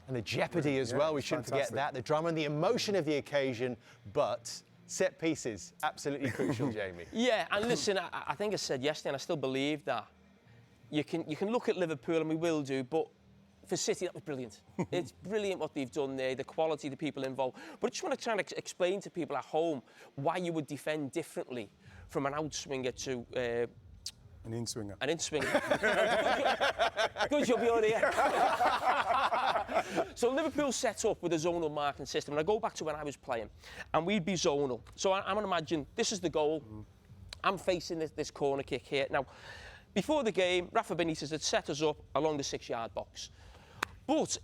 And the jeopardy as well, we shouldn't forget that. The drama and the emotion of the occasion, but set pieces, absolutely crucial, Jamie. Yeah, and listen, I think I said yesterday, and I still believe that, you can look at Liverpool, and we will do, but for City, that was brilliant. It's brilliant what they've done there, the quality of the people involved. But I just want to try and explain to people at home why you would defend differently from an outswinger to... an in-swinger. An in-swinger. Good job, you're here. So Liverpool set up with a zonal marking system, and I go back to when I was playing, and we'd be zonal. So I'm going to imagine this is the goal. I'm facing this corner kick here. Now, before the game, Rafa Benitez had set us up along the 6-yard box. But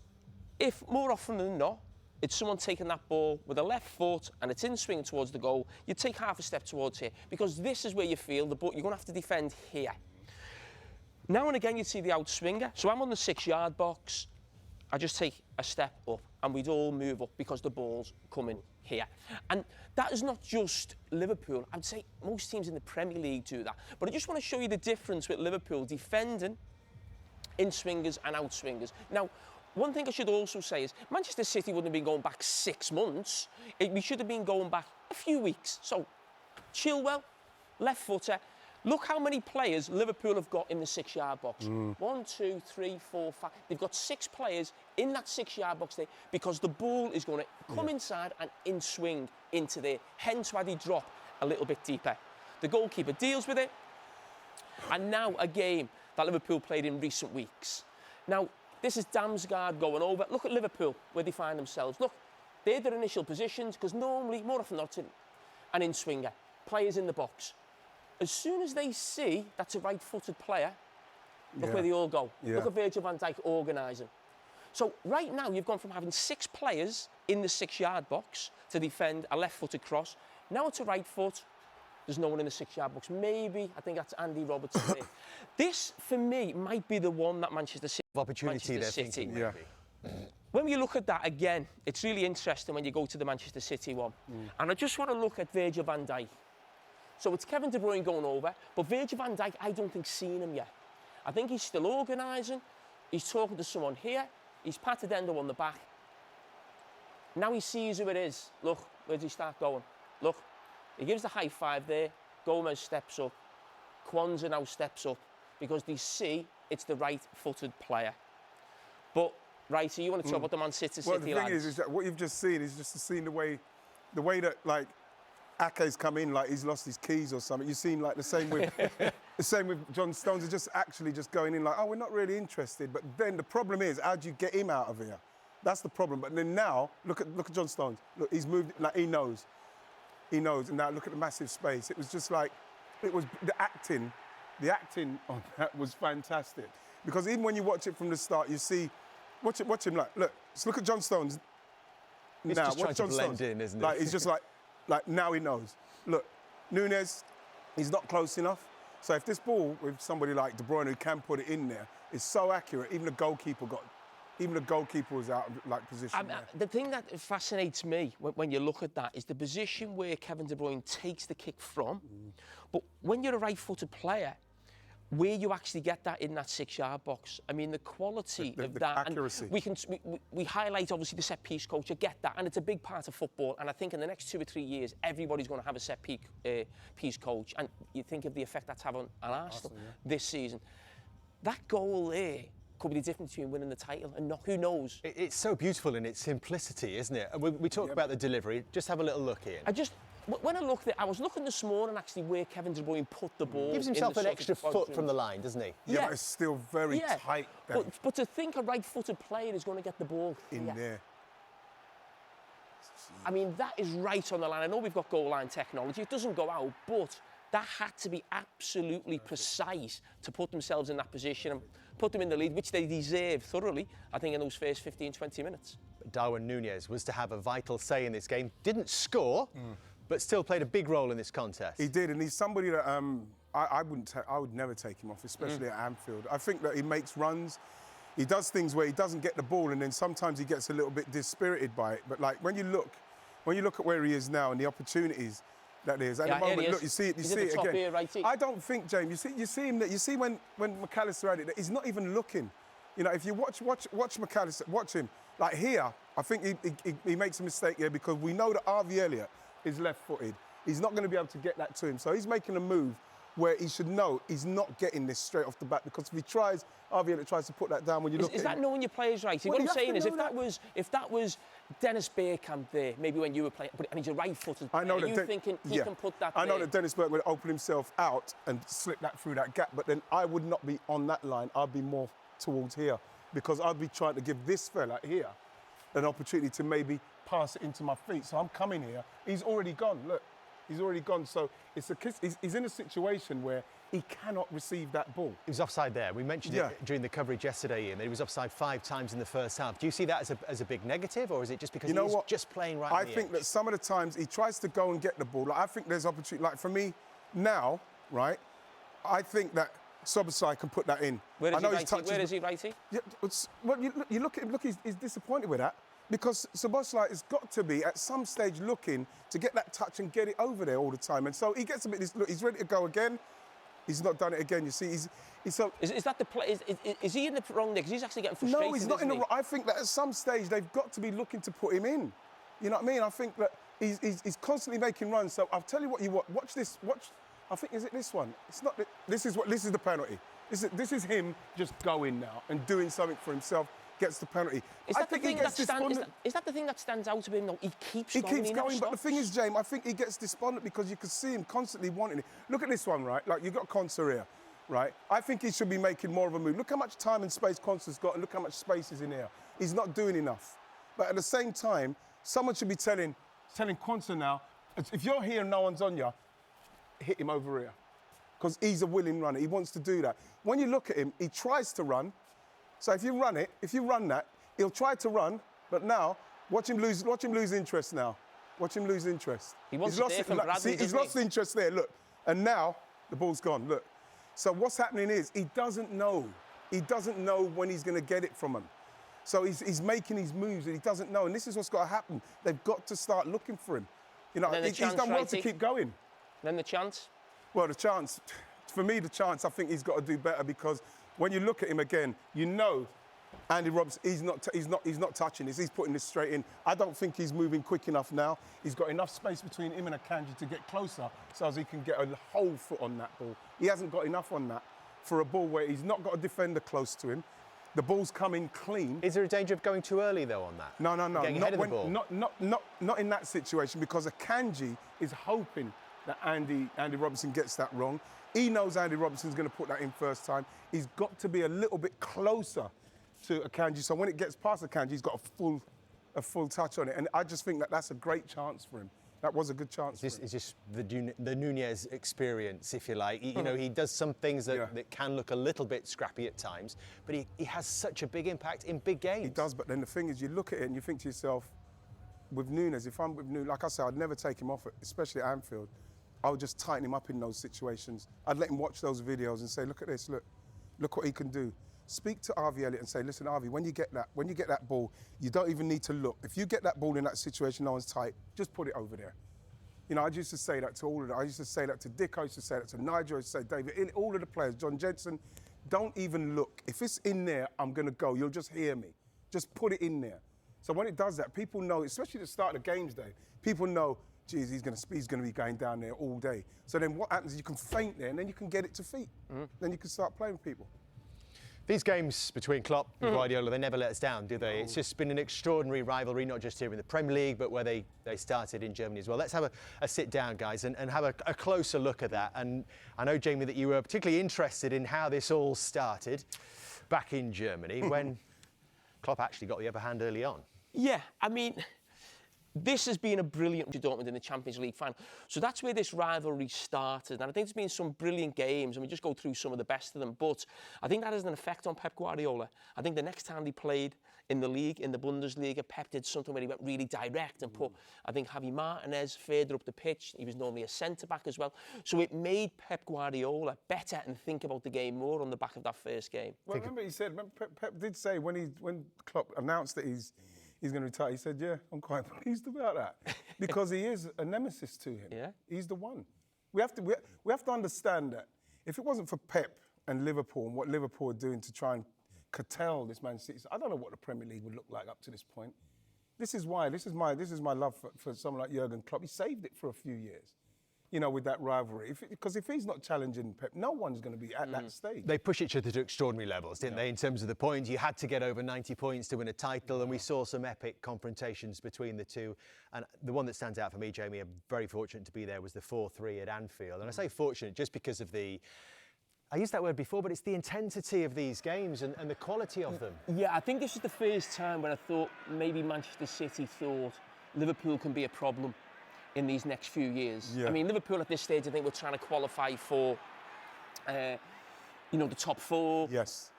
if more often than not, it's someone taking that ball with a left foot and it's in swinging towards the goal, you take half a step towards here, because this is where you feel the ball, you're going to have to defend here. Now and again, you'd see the outswinger. So I'm on the 6-yard box. I just take a step up and we'd all move up because the ball's coming here. And that is not just Liverpool. I'd say most teams in the Premier League do that. But I just want to show you the difference with Liverpool defending in-swingers and out-swingers. Now, one thing I should also say is Manchester City wouldn't have been going back 6 months. We should have been going back a few weeks. So, Chilwell, left footer. Look how many players Liverpool have got in the 6-yard box. 1, 2, 3, 4, 5. They've got 6 players in that 6-yard box there because the ball is going to come inside and in-swing into there. Hence why they drop a little bit deeper. The goalkeeper deals with it. And now a game that Liverpool played in recent weeks. Now, this is Damsgaard going over. Look at Liverpool, where they find themselves. Look, they're their initial positions, because normally, more often than not, an in-swinger, players in the box. As soon as they see that's a right-footed player, look where they all go. Look at Virgil van Dijk organising. So right now, you've gone from having 6 players in the 6-yard box to defend a left-footed cross. Now it's a right foot. There's no one in the 6-yard box. Maybe, I think that's Andy Robertson there. This, for me, might be the one that Manchester City... Opportunity there, thinking, maybe. When you look at that again, it's really interesting when you go to the Manchester City one. And I just want to look at Virgil van Dijk. So it's Kevin De Bruyne going over, but Virgil van Dijk, I don't think seen him yet. I think he's still organising. He's talking to someone here. He's patted Endo on the back. Now he sees who it is. Look, where does he start going? Look, he gives the high five there. Gomez steps up. Kwanzaa now steps up because they see it's the right-footed player. But, Righty, you want to talk about the Man City Well, the thing lads? is that what you've just seen is just seen the way that, like, Ake's come in like he's lost his keys or something. You've seen, like, the same with John Stones. Are just actually just going in like, oh, we're not really interested. But then the problem is, how do you get him out of here? That's the problem. But then now, look at John Stones. Look, he's moved, like, he knows. He knows. And now look at the massive space. It was just like, it was the acting on that was fantastic. Because even when you watch it from the start, you see, watch him like, look, just look at John Stones. He's now, just trying to blend in, isn't he? Like, he's just like now he knows. Look, Núñez, he's not close enough. So if this ball with somebody like De Bruyne who can put it in there is so accurate, even the goalkeeper was out of like position. The thing that fascinates me when you look at that is the position where Kevin De Bruyne takes the kick from. But when you're a right-footed player, where you actually get that in that 6-yard box, I mean, the quality of that. Accuracy. And we highlight, obviously, the set-piece coach. I get that, and it's a big part of football. And I think in the next 2 or 3 years, everybody's going to have a set-piece coach. And you think of the effect that's having on Arsenal this season. That goal there could be the difference between winning the title and not. Who knows? It's so beautiful in its simplicity, isn't it? We talk about the delivery. Just have a little look here. When I looked at, I was looking this morning actually where Kevin De Bruyne put the ball. Gives himself an extra foot from the line, doesn't he? Yeah, but it's still very tight. But to think a right-footed player is going to get the ball in there. I mean, that is right on the line. I know we've got goal line technology. It doesn't go out, but that had to be absolutely precise to put themselves in that position and put them in the lead, which they deserve thoroughly, I think, in those first 15, 20 minutes. Darwin Núñez was to have a vital say in this game. Didn't score, but still played a big role in this contest. He did, and he's somebody that I would never take him off, especially at Anfield. I think that he makes runs. He does things where he doesn't get the ball, and then sometimes he gets a little bit dispirited by it. But like when you look at where he is now and the opportunities that there is at the moment, look, you see it again. Here, I don't think, James. You see when Mac Allister had it, he's not even looking. You know, if you watch Mac Allister, watch him. Like here, I think he makes a mistake here because we know that Harvey Elliott is left-footed. He's not going to be able to get that to him. So he's making a move where he should know he's not getting this straight off the bat, because if he tries, Harvey Elliott tries to put that down when you look at him. Is that knowing your players right? See, Well, what I'm saying is, if that that was Dennis Bergkamp there, maybe when you were playing, and he's a right-footed player, are you thinking he can put that I know there? that Dennis Bergkamp would open himself out and slip that through that gap, but then I would not be on that line. I'd be more towards here, because I'd be trying to give this fella here an opportunity to maybe pass it into my feet. So I'm coming here. He's already gone. Look, he's already gone. So it's he's in a situation where he cannot receive that ball. He was offside there. We mentioned it during the coverage yesterday, Ian, that he was offside 5 times in the first half. Do you see that as a big negative, or is it just because he's just playing right I think that some of the times he tries to go and get the ball. Like, I think there's opportunity. Like for me now, right, I think that Szoboszlai can put that in. Where is he, righty? Yeah, well, you look at him, look, he's disappointed with that, because Szoboszlai has got to be at some stage looking to get that touch and get it over there all the time. And so he gets a bit, look, he's ready to go again. He's not done it again. You see, he's so. Is that the play? Is he in the wrong there? Because he's actually getting frustrated. No, he's not in the wrong. I think that at some stage they've got to be looking to put him in. You know what I mean? I think that he's constantly making runs. So I'll tell you what you want. Watch this. Watch. I think, is it this one? It's not. This is the penalty. This is him just going now and doing something for himself. Gets the penalty. Is that the thing that stands out to him? Though? He keeps going. But the thing is, James, I think he gets despondent because you can see him constantly wanting it. Look at this one, right? Like, you've got Konsa here, right? I think he should be making more of a move. Look how much time and space Konsa's got, and look how much space is in here. He's not doing enough. But at the same time, someone should be telling Konsa now, if you're here and no one's on you, hit him over here. Because he's a willing runner. He wants to do that. When you look at him, he tries to run. So if you run that, he'll try to run, but now, watch him lose interest now. Watch him lose interest. He wants it there from Bradley, he's lost interest there, look. And now, the ball's gone, look. So what's happening is, he doesn't know. He doesn't know when he's going to get it from him. So he's making his moves and he doesn't know. And this is what's got to happen. They've got to start looking for him. You know, he's done well to keep going. Then the chance? Well, the chance, for me, I think he's got to do better, because when you look at him again, you know Andy Robertson, he's not touching this. He's putting this straight in. I don't think he's moving quick enough now. He's got enough space between him and Akanji to get closer so as he can get a whole foot on that ball. He hasn't got enough on that for a ball where he's not got a defender close to him. The ball's coming clean. Is there a danger of going too early, though, on that? No. Getting ahead of the ball? Not in that situation, because Akanji is hoping that Andy Robertson gets that wrong. He knows Andy Robertson's going to put that in first time. He's got to be a little bit closer to Akanji, so when it gets past Akanji, he's got a full touch on it. And I just think that that's a great chance for him. That was a good chance for him. It's just the Nunez experience, if you like. You know, he does some things that can look a little bit scrappy at times, but he has such a big impact in big games. He does, but then the thing is, you look at it and you think to yourself, with Nunez, if I'm with Nunez, like I said, I'd never take him off, especially at Anfield. I would just tighten him up in those situations. I'd let him watch those videos and say, look at this, look what he can do. Speak to Harvey Elliott and say, listen, Harvey, when you get that ball, you don't even need to look. If you get that ball in that situation, no one's tight, just put it over there. You know, I used to say that to all of them. I used to say that to Dick, I used to say that to Nigel, I used to say David, all of the players, John Jensen, don't even look. If it's in there, I'm going to go. You'll just hear me. Just put it in there. So when it does that, people know, especially at the start of the games day, people know, geez, he's going to be going down there all day. So then what happens is you can feint there and then you can get it to feet. Then you can start playing with people. These games between Klopp and Guardiola, they never let us down, do they? It's just been an extraordinary rivalry, not just here in the Premier League, but where they started in Germany as well. Let's have a sit down, guys, and have a closer look at that. And I know, Jamie, that you were particularly interested in how this all started back in Germany when Klopp actually got the upper hand early on. Yeah, I mean, this has been a brilliant Dortmund in the Champions League final. So that's where this rivalry started. And I think there's been some brilliant games, and we just go through some of the best of them. But I think that has an effect on Pep Guardiola. I think the next time they played in the league, in the Bundesliga, Pep did something where he went really direct and put, I think, Javi Martinez further up the pitch. He was normally a centre-back as well. So it made Pep Guardiola better and think about the game more on the back of that first game. Well, remember Pep did say when Klopp announced that he's going to retire, he said, yeah, I'm quite pleased about that. Because he is a nemesis to him. Yeah. He's the one. We have to understand that if it wasn't for Pep and Liverpool and what Liverpool are doing to try and curtail this Man City. I don't know what the Premier League would look like up to this point. This is why. This is my love for someone like Jurgen Klopp. He saved it for a few years, you know, with that rivalry. Because if he's not challenging Pep, no one's going to be at that stage. They push each other to extraordinary levels, didn't they, in terms of the points? You had to get over 90 points to win a title, and we saw some epic confrontations between the two. And the one that stands out for me, Jamie, I'm very fortunate to be there, was the 4-3 at Anfield. And I say fortunate just because of I used that word before, but it's the intensity of these games and the quality of them. Yeah, I think this is the first time when I thought maybe Manchester City thought Liverpool can be a problem in these next few years. Yeah. I mean, Liverpool at this stage, I think we're trying to qualify for, the top 4. Yes.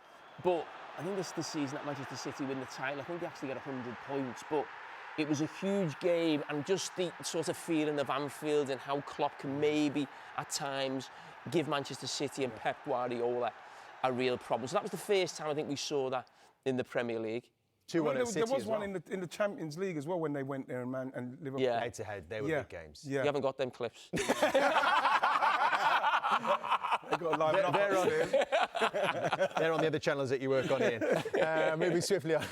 But I think this is the season that Manchester City win the title. I think they actually get 100 points, but it was a huge game, and just the sort of feeling of Anfield and how Klopp can maybe at times give Manchester City and Pep Guardiola a real problem. So that was the first time I think we saw that in the Premier League. 2-1 at City There was as well. one in the Champions League as well when they went there and Liverpool. Yeah. Head to head, they were big games. Yeah. You haven't got them clips. They got a line up upstairs. They're on the other channels that you work on, Ian. Moving swiftly on.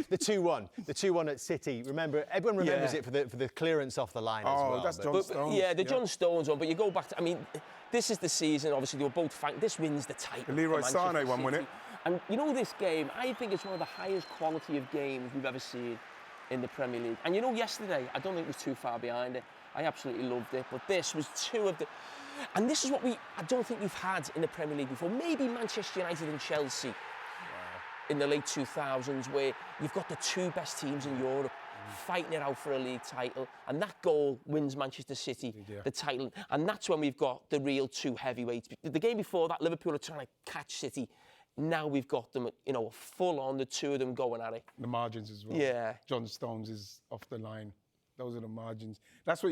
The 2-1 at City. Remember, everyone remembers it for the clearance off the line as well. Oh, that's but- John Stones. Yeah, the John Stones one, but you go back to, I mean, this is the season, obviously, they were both this wins the title. The Leroy for Manchester Sané one, wasn't City. And you know, this game, I think it's one of the highest quality of games we've ever seen in the Premier League. And you know, yesterday, I don't think it was too far behind it. I absolutely loved it, but this was two of the... And this is what I don't think we've had in the Premier League before. Maybe Manchester United and Chelsea in the late 2000s, where you've got the two best teams in Europe fighting it out for a league title, and that goal wins Manchester City the title, and that's when we've got the real two heavyweights. The game before that, Liverpool are trying to catch City. Now we've got them, full on, the two of them going at it. The margins as well. Yeah. John Stones is off the line. Those are the margins. That's what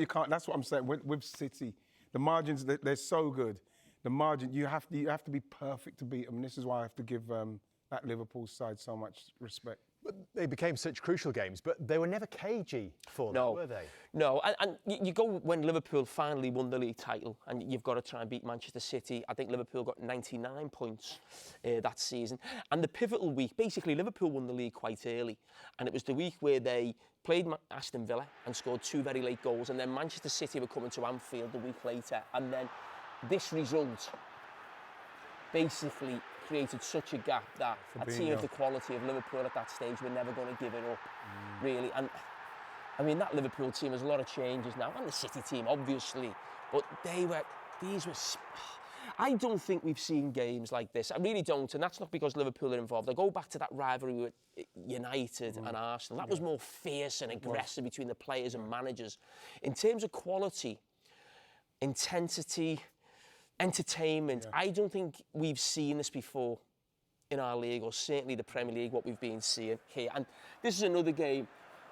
I'm saying with City. The margins, they're so good. The margin, you have to be perfect to beat them. And this is why I have to give that Liverpool side so much respect. But they became such crucial games, but they were never cagey for them, were they? No, and you go when Liverpool finally won the league title, and you've got to try and beat Manchester City. I think Liverpool got 99 points that season. And the pivotal week, basically Liverpool won the league quite early, and it was the week where they played Aston Villa and scored 2 very late goals, and then Manchester City were coming to Anfield a week later, and then this result basically created such a gap that a team of the quality of Liverpool at that stage were never going to give it up, really. And I mean, that Liverpool team has a lot of changes now, and the City team, obviously, but I don't think we've seen games like this. I really don't, and that's not because Liverpool are involved. I go back to that rivalry with United and Arsenal. That was more fierce and aggressive between the players and managers. In terms of quality, intensity, entertainment, I don't think we've seen this before in our league, or certainly the Premier League, what we've been seeing here. And this is another game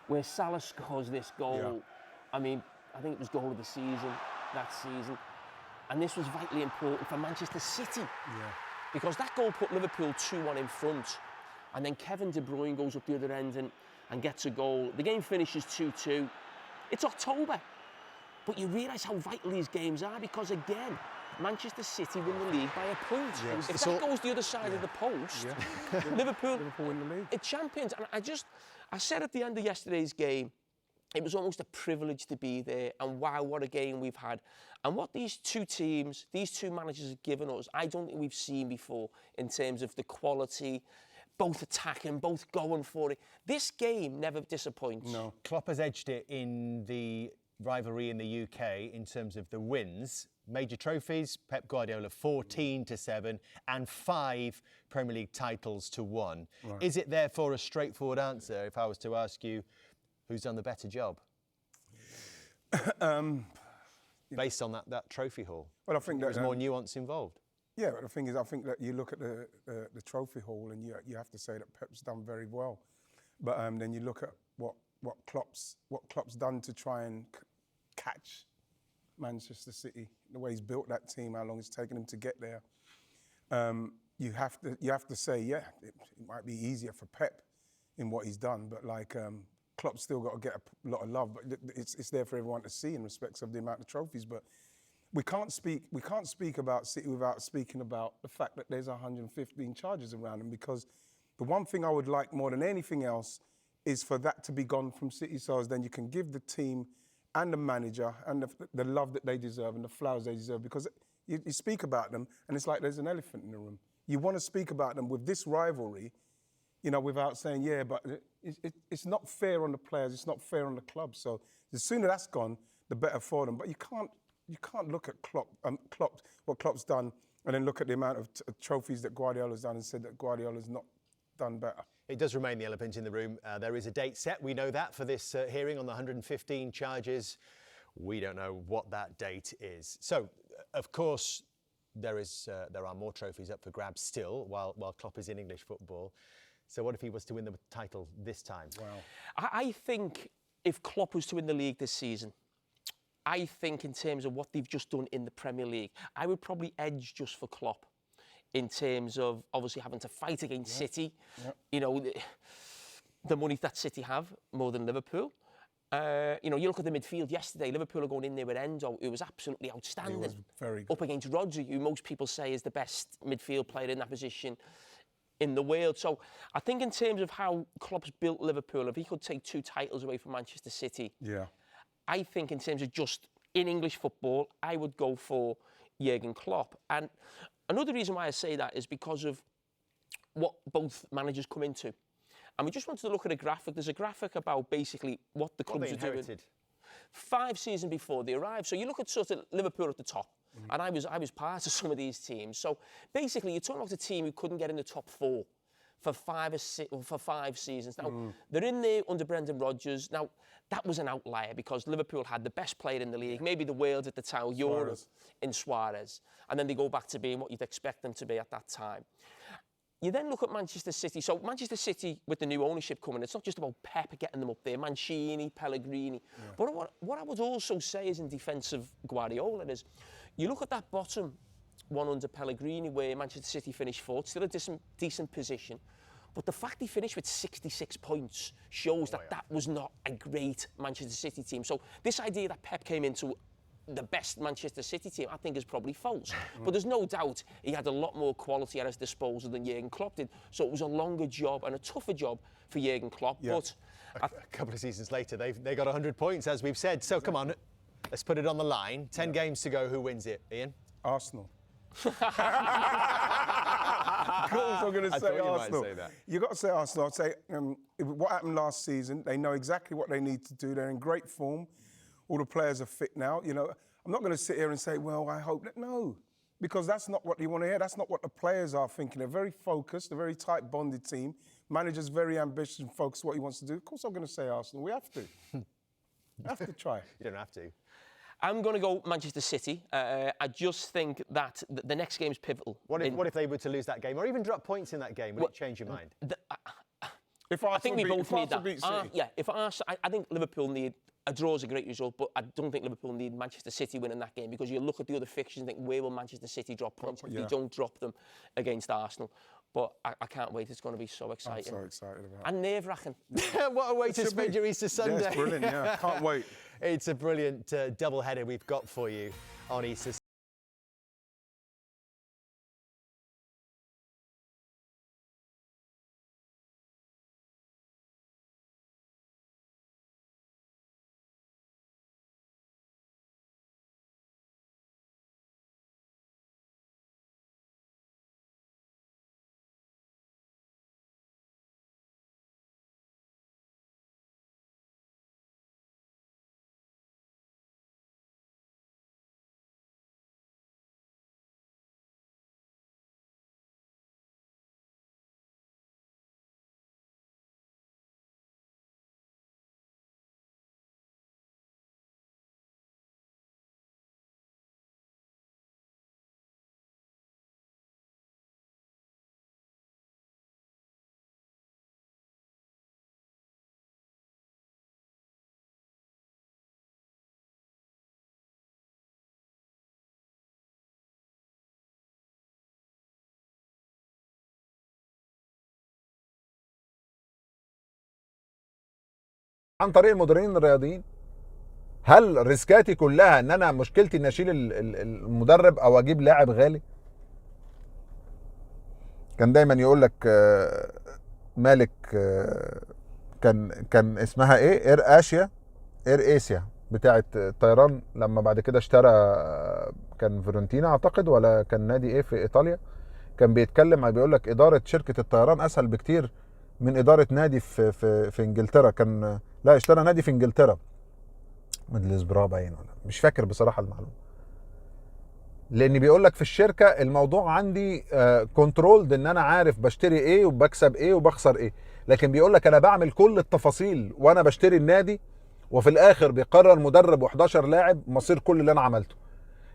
where Salah scores this goal. Yeah. I mean, I think it was goal of the season, that season. And this was vitally important for Manchester City. Yeah. Because that goal put Liverpool 2-1 in front. And then Kevin De Bruyne goes up the other end and gets a goal. The game finishes 2-2. It's October. But you realise how vital these games are, because again, Manchester City win the league by a point. Yes. If that goes the other side of the post, Liverpool win the league. are champions. And I said at the end of yesterday's game, it was almost a privilege to be there, and wow, what a game we've had. And what these two teams, these two managers have given us, I don't think we've seen before in terms of the quality, both attacking, both going for it. This game never disappoints. No. Klopp has edged it in the rivalry in the UK in terms of the wins. Major trophies, Pep Guardiola 14-7 and 5 Premier League titles to 1. Right. Is it therefore a straightforward answer if I was to ask you who's done the better job? Based on that trophy haul. Well, I think there's more nuance involved. Yeah, but the thing is, I think that you look at the trophy haul and you have to say that Pep's done very well. But then you look at what Klopp's done to try and catch Manchester City, the way he's built that team, how long it's taken him to get there. You have to say, yeah, it might be easier for Pep in what he's done, but Klopp's still got to get a lot of love. But it's there for everyone to see in respects of the amount of trophies. But we can't speak about City without speaking about the fact that there's 115 charges around them, because The one thing I would like more than anything else is for that to be gone from City, so as then you can give the team and the manager and the love that they deserve and the flowers they deserve, because you speak about them and it's like there's an elephant in the room. You want to speak about them with this rivalry, you know, without saying, yeah, but it's not fair on the players, it's not fair on the club. So the sooner that's gone, the better for them. But you can't look at what Klopp's done and then look at the amount of trophies that Guardiola's done and said that Guardiola's not done better. It does remain the elephant in the room. There is a date set, we know that, for this hearing on the 115 charges. We don't know what that date is. So, of course, there are more trophies up for grabs still while Klopp is in English football. So what if he was to win the title this time? Wow. I think if Klopp was to win the league this season, I think in terms of what they've just done in the Premier League, I would probably edge just for Klopp in terms of obviously having to fight against City. Yep. You know, the money that City have more than Liverpool. You know, you look at the midfield yesterday, Liverpool are going in there with Endo, who was absolutely outstanding. He was very good. Up against Rodri, who most people say is the best midfield player in that position in the world. So I think in terms of how Klopp's built Liverpool, if he could take 2 titles away from Manchester City, I think in terms of just in English football, I would go for Jurgen Klopp. And another reason why I say that is because of what both managers come into. And we just wanted to look at a graphic. There's a graphic about basically what the clubs are doing 5 seasons before they arrived. So you look at sort of Liverpool at the top, and I was part of some of these teams. So basically, you're talking about a team who couldn't get in the top 4 for 5 seasons. Now, they're in there under Brendan Rodgers. Now, that was an outlier because Liverpool had the best player in the league, maybe the world at the time, Europe, in Suarez. And then they go back to being what you'd expect them to be at that time. You then look at Manchester City. So Manchester City, with the new ownership coming, it's not just about Pep getting them up there, Mancini, Pellegrini. Yeah. But what I would also say is in defence of Guardiola is, you look at that bottom one under Pellegrini where Manchester City finished 4th, still a decent position. But the fact he finished with 66 points shows that was not a great Manchester City team. So this idea that Pep came into the best Manchester City team, I think is probably false. But there's no doubt he had a lot more quality at his disposal than Jurgen Klopp did. So it was a longer job and a tougher job for Jurgen Klopp. Yeah. But a couple of seasons later, they got 100 points, as we've said. So come on, let's put it on the line. 10 games to go. Who wins it, Ian? Arsenal. Of course I'm going to say Arsenal. You've got to say Arsenal. I'd say what happened last season, they know exactly what they need to do. They're in great form. All the players are fit now. You know, I'm not going to sit here and say, well, I hope that. No, because that's not what you want to hear. That's not what the players are thinking. They're very focused, a very tight bonded team. Manager's very ambitious and focused what he wants to do. Of course I'm going to say Arsenal. We have to. Have to try. You don't have to. I'm going to go Manchester City. I just think that the next game is pivotal. What if they were to lose that game or even drop points in that game? Would it change your mind? I think we both need that. If Arsenal, I think Liverpool need. A draw is a great result, but I don't think Liverpool need Manchester City winning that game because you look at the other fixtures and think, where will Manchester City drop points if they don't drop them against Arsenal? But I can't wait. It's going to be so exciting. I'm so excited about it. And nerve-wracking. What a way to spend your Easter Sunday. Yeah, it's brilliant, yeah. Can't wait. It's a brilliant double-header we've got for you on Easter Sunday. عن طريق المديرين الرياضيين. هل ريسكاتي كلها ان انا مشكلتي ان اشيل المدرب او اجيب لاعب غالي؟ كان دايما يقول لك مالك كان اسمها ايه، اير اسيا بتاعه الطيران، لما بعد كده اشترى كان فيرونتينا اعتقد ولا كان نادي ايه في ايطاليا، كان بيتكلم بيقول لك اداره شركه الطيران اسهل بكتير من اداره نادي في انجلترا. كان لا اشترى نادي في انجلترا، ميدلسبرا باين ولا مش فاكر بصراحه المعلومه. لان بيقول لك في الشركه الموضوع عندي كنترولد، ان انا عارف بشتري ايه وبكسب ايه وبخسر ايه، لكن بيقول لك انا بعمل كل التفاصيل وانا بشتري النادي، وفي الاخر بيقرر مدرب و11 لاعب مصير كل اللي انا عملته.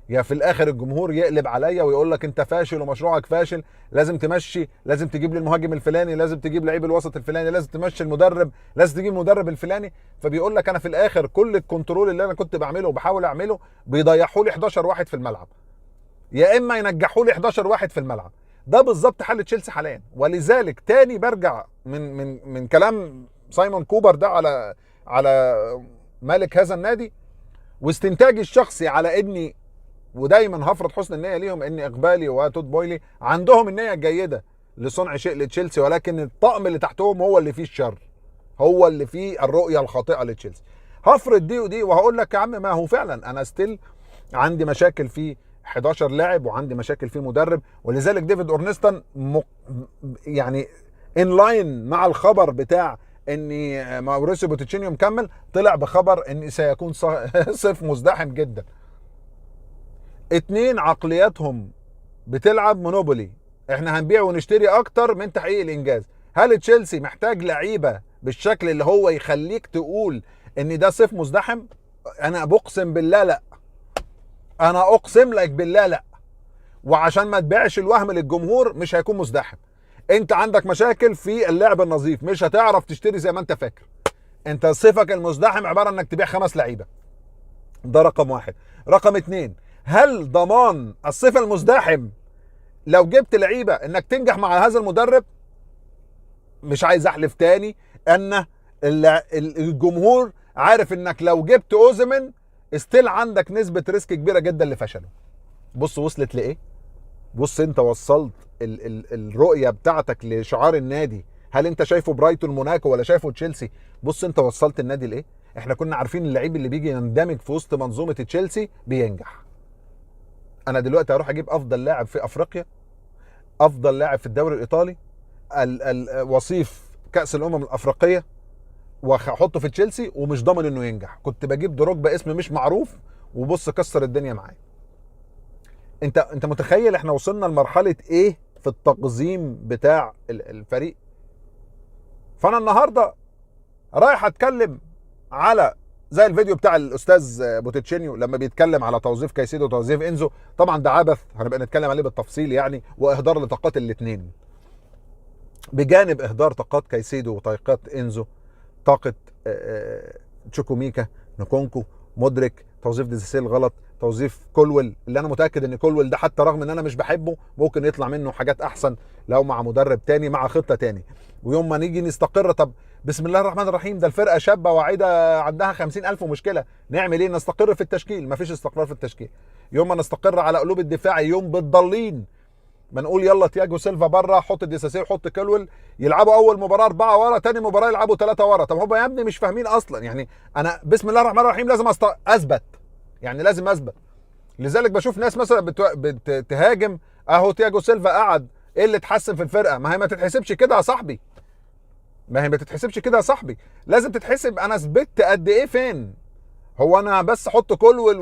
يا في الاخر الجمهور يقلب عليا ويقول لك انت فاشل ومشروعك فاشل، لازم تمشي، لازم تجيب لي المهاجم الفلاني، لازم تجيب لعيب الوسط الفلاني، لازم تمشي المدرب، لازم تجيب المدرب الفلاني. فبيقول لك انا في الاخر كل الكنترول اللي انا كنت بعمله وبحاول اعمله بيضيعوا لي 11 واحد في الملعب، يا اما ينجحوا لي 11 واحد في الملعب. ده بالظبط حل تشيلسي حاليا. ولذلك تاني برجع من كلام سايمون كوبر ده على مالك هذا النادي، واستنتاجي الشخصي على اني، ودايما هفرض حسن النيه ليهم، ان اقبالي وتود بويلي عندهم النيه الجيده لصنع شيء لتشيلسي، ولكن الطقم اللي تحتهم هو اللي فيه الشر، هو اللي فيه الرؤيه الخاطئه لتشيلسي. هفرض دي ودي وهقول لك يا عم ما هو فعلا انا ستيل عندي مشاكل في 11 لاعب وعندي مشاكل في مدرب. ولذلك ديفيد اورنستون يعني ان لاين مع الخبر بتاع ان ماوريسيو بوتشينيو مكمل، طلع بخبر ان سيكون صيف مزدحم جدا. 2 عقلياتهم بتلعب مونوبولي، احنا هنبيع ونشتري اكتر من تحقيق الانجاز. هل تشيلسي محتاج لعيبه بالشكل اللي هو يخليك تقول ان ده صيف مزدحم؟ انا بقسم بالله لا، انا اقسم لك بالله لا. وعشان ما تبيعش الوهم للجمهور مش هيكون مزدحم. انت عندك مشاكل في اللعب النظيف، مش هتعرف تشتري زي ما انت فاكر. انت صيفك المزدحم عباره انك تبيع 5 لعيبه. ده رقم 1. رقم 2، هل ضمان الصيف المزدحم لو جبت لعيبه انك تنجح مع هذا المدرب؟ مش عايز احلف تاني ان الجمهور عارف انك لو جبت اوزمن استيل عندك نسبه ريسك كبيره جدا لفشله. بص وصلت لايه؟ بص انت وصلت الرؤيه بتاعتك لشعار النادي، هل انت شايفه برايتون موناكو ولا شايفه تشيلسي؟ بص انت وصلت النادي لايه. احنا كنا عارفين اللعيب اللي بيجي يندمج في وسط منظومه تشيلسي بينجح. انا دلوقتي هروح اجيب افضل لاعب في افريقيا، افضل لاعب في الدوري الايطالي، وصيف كاس الامم الافريقيه، واحطه في تشيلسي ومش ضامن انه ينجح. كنت بجيب دروجبا اسم مش معروف وبص كسر الدنيا معايا. انت متخيل احنا وصلنا لمرحله ايه في التقزيم بتاع الفريق؟ فانا النهارده رايح اتكلم على زي الفيديو بتاع الاستاذ بوتشينيو لما بيتكلم على توظيف كايسيدو وتوظيف انزو. طبعا ده عبث، هنبقى نتكلم عليه بالتفصيل يعني، واهدار لطاقات الاثنين. بجانب اهدار طاقات كايسيدو وطاقات انزو، طاقه تشوكوميكا، نكونكو، مدرك، توظيف ديزيسيل غلط، توظيف كولويل اللي انا متاكد ان كولويل ده حتى رغم ان انا مش بحبه ممكن يطلع منه حاجات احسن لو مع مدرب تاني مع خطه تاني. ويوم ما نيجي نستقر، طب بسم الله الرحمن الرحيم، ده الفرقه شابه واعده عندها 50,000 مشكله، نعمل ايه؟ نستقر في التشكيل. مفيش استقرار في التشكيل. يوم ما نستقر على قلوب الدفاع، يوم بتضلين ما نقول يلا تياجو سيلفا بره، حط ديساسي وحط كولويل، يلعبوا اول مباراه 4 ورا، تاني مباراه يلعبوا 3 ورا. طب هم يا ابني مش فاهمين اصلا يعني. انا بسم الله الرحمن الرحيم لازم اثبت، يعني لازم اثبت. لذلك بشوف ناس مثلا بتهاجم اهو تياجو سيلفا قعد، ايه اللي اتحسن في الفرقه؟ ما هي ما تتحسبش كده يا صاحبي، ما هي ما تتحسبش كده يا صاحبي. لازم تتحسب انا ثبت قد ايه فين. هو انا بس احط كولويل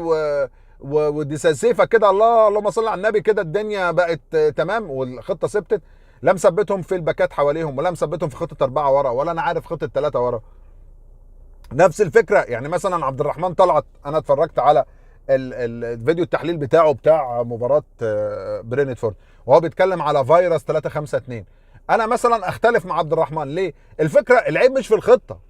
وديساسيفا كده اللهم صل على النبي كده الدنيا بقت تمام والخطه ثبتت؟ لا مثبتهم في الباكات حواليهم، ولا مثبتهم في خطه 4 ورا، ولا انا عارف خطه 3 ورا. نفس الفكره يعني مثلا عبد الرحمن طلعت، انا اتفرجت على الفيديو التحليل بتاعه بتاع مباراه برينتفورد وهو بيتكلم على فيروس 3-5-2. انا مثلا اختلف مع عبد الرحمن. ليه؟ الفكره العيب مش في الخطه،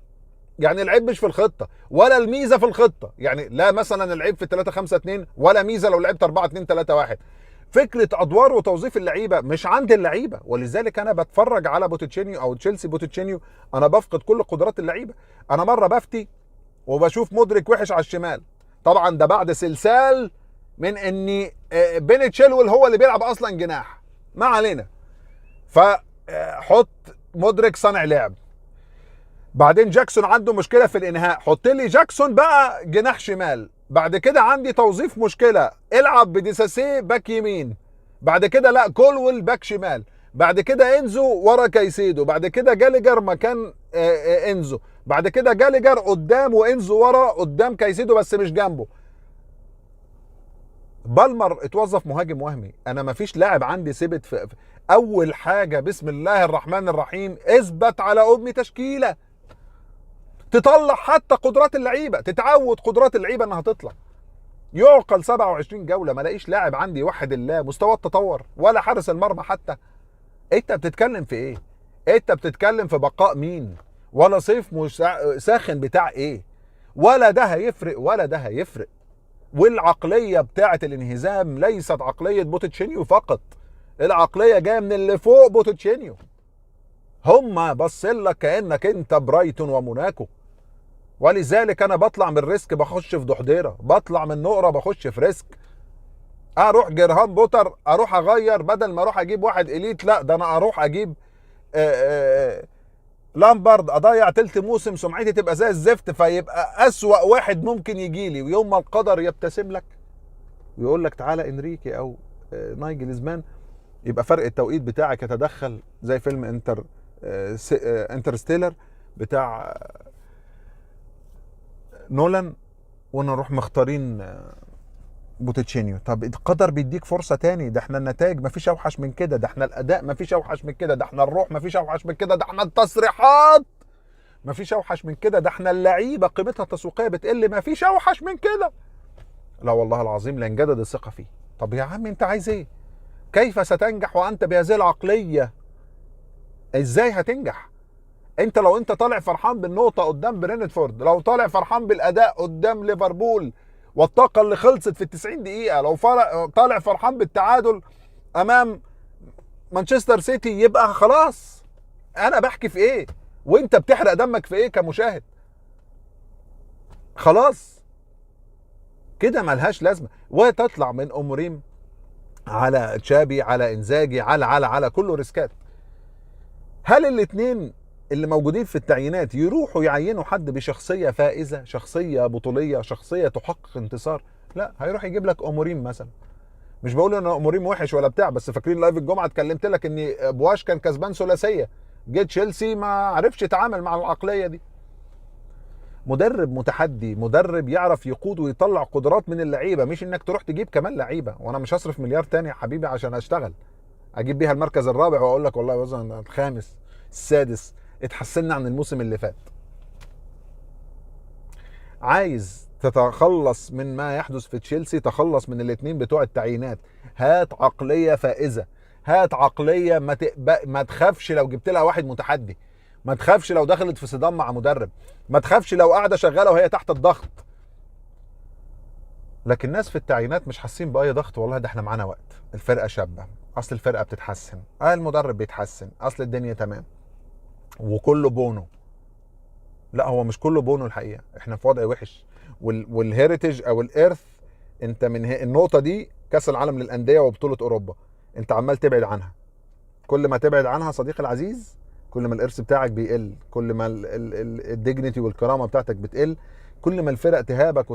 يعني العيب مش في الخطه ولا الميزه في الخطه. يعني لا مثلا العيب في 3-5-2 ولا ميزه لو لعبت 4-2-3-1. فكره ادوار وتوظيف اللعيبه مش عند اللعيبه. ولذلك انا بتفرج على بوتشينيو او تشيلسي بوتشينيو انا بفقد كل قدرات اللعيبه. انا مره بفتي وبشوف مدرك وحش على الشمال، طبعا ده بعد سلسال من اني بين تشيلويل هو اللي بيلعب اصلا جناح، ما علينا. فحط مدرك صانع لعب. بعدين جاكسون عنده مشكله في الانهاء، حط لي جاكسون بقى جناح شمال. بعد كده عندي توظيف مشكله، العب بديساسيه باك يمين. بعد كده لا، كولويل باك شمال. بعد كده انزو ورا كايسيدو. بعد كده جاليجر مكان انزو. بعد كده جاليجر قدام وانزو ورا قدام كايسيدو بس مش جنبه. بالمر اتوظف مهاجم وهمي. انا مفيش لاعب عندي ثبت في اول حاجه بسم الله الرحمن الرحيم، اثبت على ام تشكيله تطلع حتى قدرات اللعيبه، تتعود قدرات اللعيبه انها تطلع. يعقل 27 جوله ما لاقيش لاعب عندي وحد الله مستوى التطور، ولا حارس المرمى حتى. انت بتتكلم في ايه؟ انت بتتكلم في بقاء مين؟ ولا صيف ساخن بتاع ايه؟ ولا ده هيفرق ولا ده هيفرق. والعقليه بتاعه الانهزام ليست عقليه بوتشينيو فقط، العقليه جايه من اللي فوق بوتشينيو. هم بصلك كانك انت برايتون وموناكو. ولذلك انا بطلع من ريسك بخش في ضحضيره، بطلع من نقره بخش في ريسك. اروح جرهام بوتر، اروح اغير، بدل ما اروح اجيب واحد اليت لا ده انا اروح اجيب لامبارد، اضيع تلت موسم سمعتي تبقى زي الزفت، فيبقى اسوأ واحد ممكن يجي لي. ويوم ما القدر يبتسم لك ويقول لك تعالى انريكي او نايجل زمان، يبقى فرق التوقيت بتاعك يتدخل زي فيلم انترستيلر بتاع نولان، ونروح مختارين بوتشينيو. طب القدر بيديك فرصه تاني، ده احنا النتائج مفيش اوحش من كده، ده احنا الاداء مفيش اوحش من كده، ده احنا الروح مفيش اوحش من كده، ده احنا التصريحات مفيش اوحش من كده، ده احنا اللعيبه قيمتها التسويقيه بتقل مفيش اوحش من كده. لا والله العظيم لانجدد الثقه فيه. طب يا عم انت عايز ايه؟ كيف ستنجح وانت بهذه العقليه؟ ازاي هتنجح؟ انت لو انت طالع فرحان بالنقطه قدام برينتفورد، لو طالع فرحان بالاداء قدام ليفربول والطاقه اللي خلصت في ال90 دقيقه، لو طالع فرحان بالتعادل امام مانشستر سيتي، يبقى خلاص انا بحكي في ايه وانت بتحرق دمك في ايه كمشاهد؟ خلاص كده ملهاش لازمه. وتطلع من اموريم على تشابي على انزاجي على كله ريسكات. هل الاثنين اللي موجودين في التعيينات يروحوا يعينوا حد بشخصيه فائزه، شخصيه بطوليه، شخصيه تحقق انتصار؟ لا، هيروح يجيب لك اموريم مثلا. مش بقول ان اموريم وحش ولا بتاع، بس فاكرين لايف الجمعه اتكلمت لك ان بواش كان كسبان ثلاثيه، جه تشيلسي ما عرفش يتعامل مع العقليه دي. مدرب متحدي، مدرب يعرف يقود ويطلع قدرات من اللعيبه، مش انك تروح تجيب كمان لعيبه. وانا مش هصرف مليار تاني يا حبيبي عشان اشتغل اجيب بيها المركز الرابع واقول لك والله وزن الخامس السادس اتحسنا عن الموسم اللي فات. عايز تتخلص من ما يحدث في تشيلسي، تخلص من الاثنين بتوع التعيينات. هات عقليه فائزه، هات عقليه ما تخافش لو جبت لها واحد متحدي، ما تخافش لو دخلت في صدام مع مدرب، ما تخافش لو قاعده شغاله وهي تحت الضغط. لكن الناس في التعيينات مش حاسين باي ضغط. والله ده احنا معانا وقت، الفرقه شابه، اصل الفرقه بتتحسن، المدرب بيتحسن، اصل الدنيا تمام، وكله بونو. لا هو مش كله بونو الحقيقه، احنا في وضع وحش. والهيريتج او الارث، انت من النقطه دي كاس العالم للانديه وبطوله اوروبا انت عمال تبعد عنها. كل ما تبعد عنها صديقي العزيز كل ما الارث بتاعك بيقل، كل ما الديجنيتي والكرامه بتاعتك بتقل، كل ما الفرق تهابك